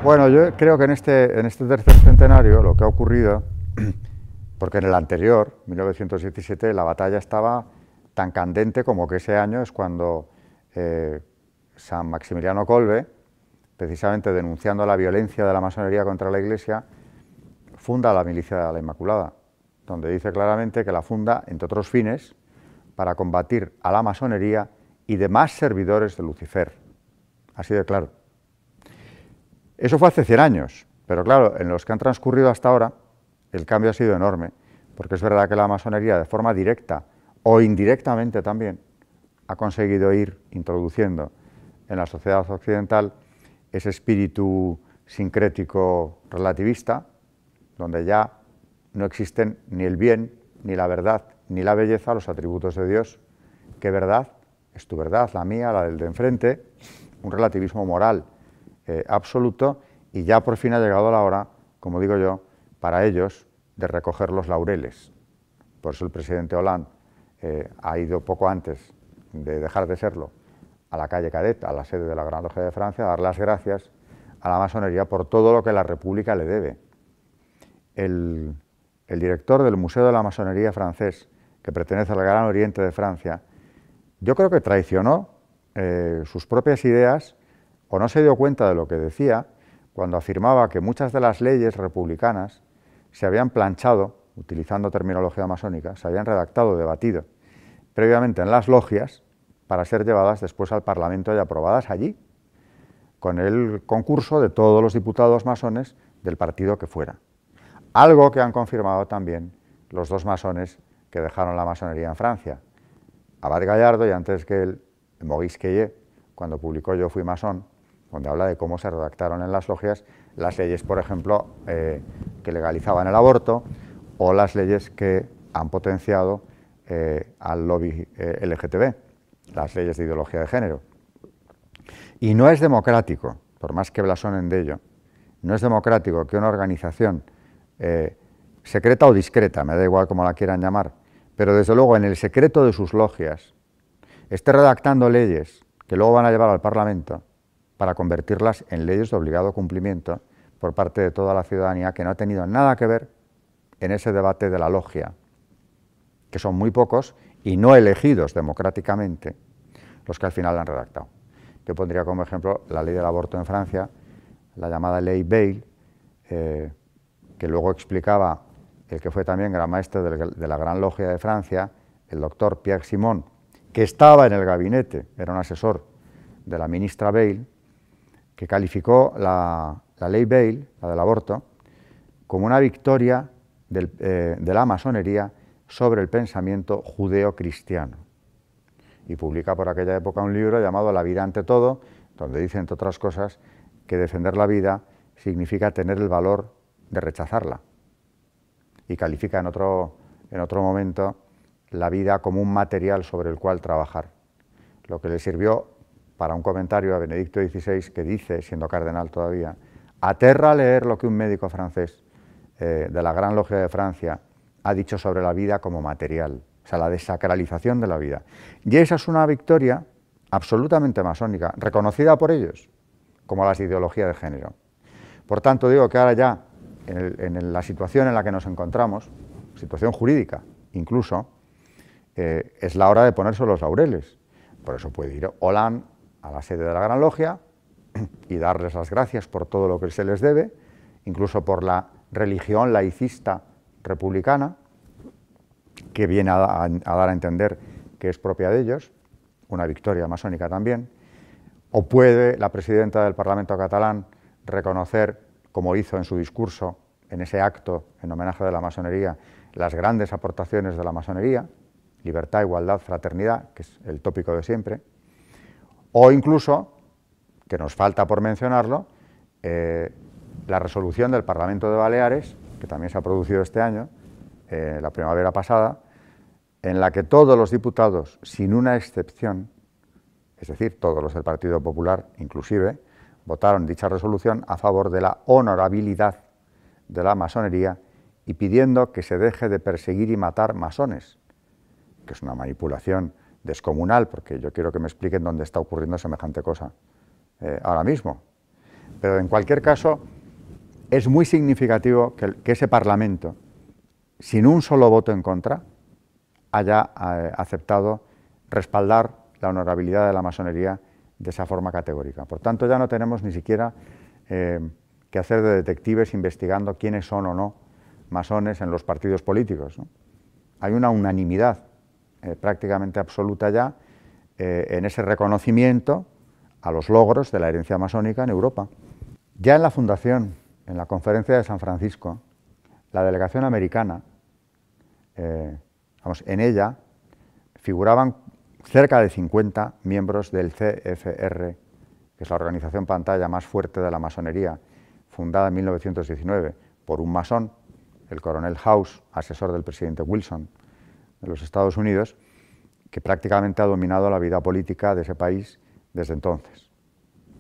Bueno, yo creo que en este tercer centenario lo que ha ocurrido, porque en el anterior, 1917, la batalla estaba tan candente como que ese año es cuando San Maximiliano Kolbe, precisamente denunciando la violencia de la masonería contra la Iglesia, funda la Milicia de la Inmaculada, donde dice claramente que la funda, entre otros fines, para combatir a la masonería y demás servidores de Lucifer. Así de claro. Eso fue hace 100 años, pero claro, en los que han transcurrido hasta ahora, el cambio ha sido enorme, porque es verdad que la masonería, de forma directa o indirectamente también, ha conseguido ir introduciendo en la sociedad occidental ese espíritu sincrético relativista, donde ya no existen ni el bien, ni la verdad, ni la belleza, los atributos de Dios. ¿Qué verdad? Es tu verdad, la mía, la del de enfrente, un relativismo moral absoluto, y ya por fin ha llegado la hora, como digo yo, para ellos de recoger los laureles. Por eso el presidente Hollande ha ido poco antes de dejar de serlo a la calle Cadet, a la sede de la Gran Logia de Francia, a dar las gracias a la masonería por todo lo que la República le debe. El director del Museo de la Masonería francés, que pertenece al Gran Oriente de Francia, yo creo que traicionó sus propias ideas o no se dio cuenta de lo que decía cuando afirmaba que muchas de las leyes republicanas se habían planchado, utilizando terminología masónica, se habían redactado, debatido previamente en las logias para ser llevadas después al Parlamento y aprobadas allí, con el concurso de todos los diputados masones del partido que fuera. Algo que han confirmado también los dos masones que dejaron la masonería en Francia, Abad Gallardo y antes que él, Maurice Queye, cuando publicó Yo fui masón, donde habla de cómo se redactaron en las logias las leyes, por ejemplo, que legalizaban el aborto, o las leyes que han potenciado al lobby LGTB, las leyes de ideología de género. Y no es democrático, por más que blasonen de ello, no es democrático que una organización secreta o discreta, me da igual cómo la quieran llamar, pero desde luego en el secreto de sus logias, esté redactando leyes que luego van a llevar al Parlamento para convertirlas en leyes de obligado cumplimiento por parte de toda la ciudadanía que no ha tenido nada que ver en ese debate de la logia, que son muy pocos y no elegidos democráticamente los que al final la han redactado. Yo pondría como ejemplo la ley del aborto en Francia, la llamada ley Veil, que luego explicaba el que fue también gran maestre de la Gran Logia de Francia, el doctor Pierre Simon, que estaba en el gabinete, era un asesor de la ministra Veil, que calificó la ley Veil, la del aborto, como una victoria de la masonería sobre el pensamiento judeo-cristiano. Y publica por aquella época un libro llamado La vida ante todo, donde dice, entre otras cosas, que defender la vida significa tener el valor de rechazarla. Y califica en otro momento la vida como un material sobre el cual trabajar, lo que le sirvió para un comentario a Benedicto XVI que dice, siendo cardenal todavía, aterra leer lo que un médico francés de la Gran Logia de Francia ha dicho sobre la vida como material, o sea, la desacralización de la vida. Y esa es una victoria absolutamente masónica, reconocida por ellos como las ideologías de género. Por tanto, digo que ahora ya, en la situación en la que nos encontramos, situación jurídica incluso, es la hora de ponerse los laureles. Por eso puede ir Hollande a la sede de la Gran Logia y darles las gracias por todo lo que se les debe, incluso por la religión laicista republicana, que viene a dar a entender que es propia de ellos, una victoria masónica también. O puede la presidenta del Parlamento catalán reconocer, como hizo en su discurso, en ese acto en homenaje de la masonería, las grandes aportaciones de la masonería, libertad, igualdad, fraternidad, que es el tópico de siempre. O incluso, que nos falta por mencionarlo, la resolución del Parlamento de Baleares, que también se ha producido este año, la primavera pasada, en la que todos los diputados, sin una excepción, es decir, todos los del Partido Popular inclusive, votaron dicha resolución a favor de la honorabilidad de la masonería y pidiendo que se deje de perseguir y matar masones, que es una manipulación descomunal, porque yo quiero que me expliquen dónde está ocurriendo semejante cosa ahora mismo. Pero en cualquier caso, es muy significativo que ese Parlamento, sin un solo voto en contra, haya aceptado respaldar la honorabilidad de la masonería de esa forma categórica. Por tanto, ya no tenemos ni siquiera que hacer de detectives investigando quiénes son o no masones en los partidos políticos, ¿no? Hay una unanimidad prácticamente absoluta ya en ese reconocimiento a los logros de la herencia masónica en Europa. Ya en la fundación, en la Conferencia de San Francisco, la delegación americana, en ella figuraban cerca de 50 miembros del CFR, que es la organización pantalla más fuerte de la masonería, fundada en 1919 por un masón, el coronel House, asesor del presidente Wilson de los Estados Unidos, que prácticamente ha dominado la vida política de ese país desde entonces.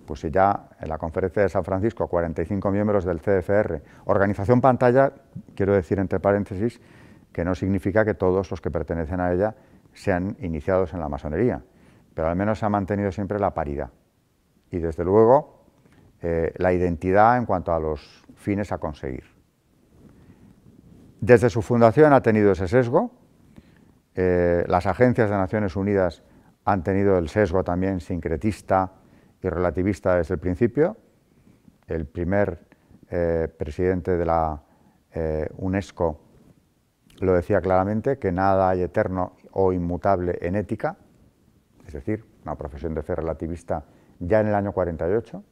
Pues si ya en la Conferencia de San Francisco 45 miembros del CFR, organización pantalla, quiero decir entre paréntesis, que no significa que todos los que pertenecen a ella sean iniciados en la masonería, pero al menos se ha mantenido siempre la paridad y desde luego la identidad en cuanto a los fines a conseguir. Desde su fundación ha tenido ese sesgo, las agencias de Naciones Unidas han tenido el sesgo también sincretista y relativista desde el principio. El primer presidente de la UNESCO lo decía claramente, que nada hay eterno o inmutable en ética, es decir, una profesión de fe relativista ya en el año 48.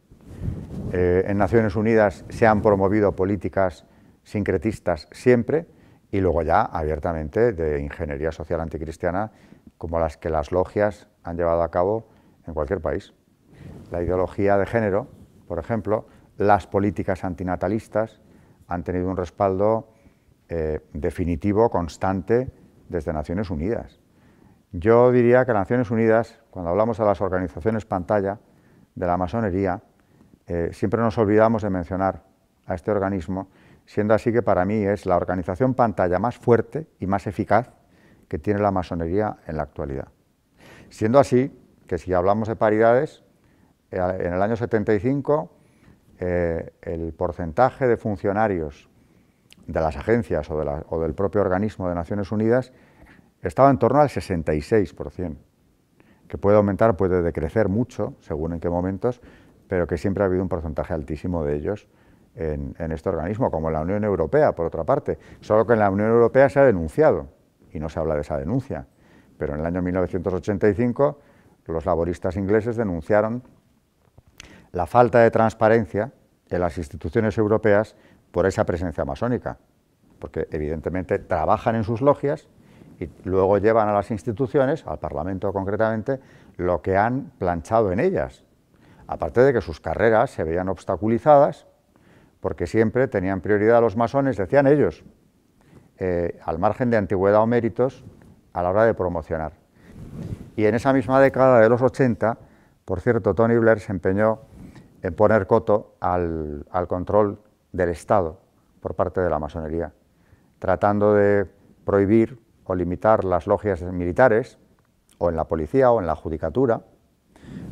En Naciones Unidas se han promovido políticas sincretistas siempre y luego ya abiertamente de ingeniería social anticristiana como las que las logias han llevado a cabo en cualquier país. La ideología de género, por ejemplo, las políticas antinatalistas han tenido un respaldo definitivo, constante, desde Naciones Unidas. Yo diría que Naciones Unidas, cuando hablamos de las organizaciones pantalla de la masonería, siempre nos olvidamos de mencionar a este organismo, siendo así que para mí es la organización pantalla más fuerte y más eficaz que tiene la masonería en la actualidad. Siendo así que si hablamos de paridades, en el año 75 el porcentaje de funcionarios de las agencias o del propio organismo de Naciones Unidas estaba en torno al 66%, que puede aumentar, puede decrecer mucho, según en qué momentos, pero que siempre ha habido un porcentaje altísimo de ellos en este organismo, como en la Unión Europea, por otra parte. Solo que en la Unión Europea se ha denunciado, y no se habla de esa denuncia, pero en el año 1985 los laboristas ingleses denunciaron la falta de transparencia en las instituciones europeas por esa presencia masónica, porque evidentemente trabajan en sus logias y luego llevan a las instituciones, al Parlamento concretamente, lo que han planchado en ellas, aparte de que sus carreras se veían obstaculizadas, porque siempre tenían prioridad a los masones, decían ellos, al margen de antigüedad o méritos, a la hora de promocionar. Y en esa misma década de los 80, por cierto, Tony Blair se empeñó en poner coto al control del Estado por parte de la masonería, tratando de prohibir o limitar las logias militares, o en la policía o en la judicatura,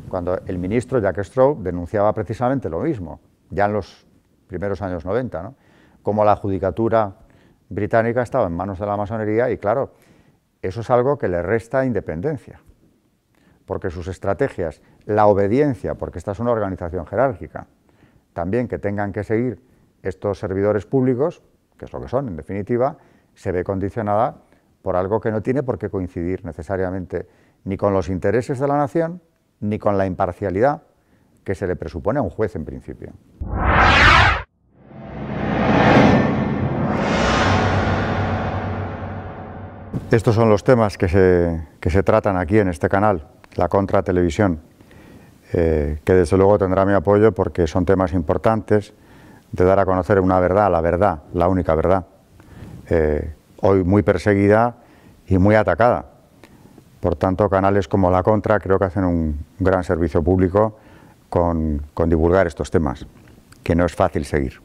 cuando el ministro Jack Straw denunciaba precisamente lo mismo, ya en los primeros años 90, ¿no? Como la judicatura británica estaba en manos de la masonería y claro, eso es algo que le resta independencia, porque sus estrategias, la obediencia, porque esta es una organización jerárquica, también que tengan que seguir estos servidores públicos, que es lo que son en definitiva, se ve condicionada por algo que no tiene por qué coincidir necesariamente ni con los intereses de la nación, ni con la imparcialidad que se le presupone a un juez en principio. Estos son los temas que se tratan aquí en este canal, la Contratelevisión, que desde luego tendrá mi apoyo porque son temas importantes de dar a conocer una verdad, la única verdad, hoy muy perseguida y muy atacada. Por tanto, canales como La Contra creo que hacen un gran servicio público con divulgar estos temas, que no es fácil seguir.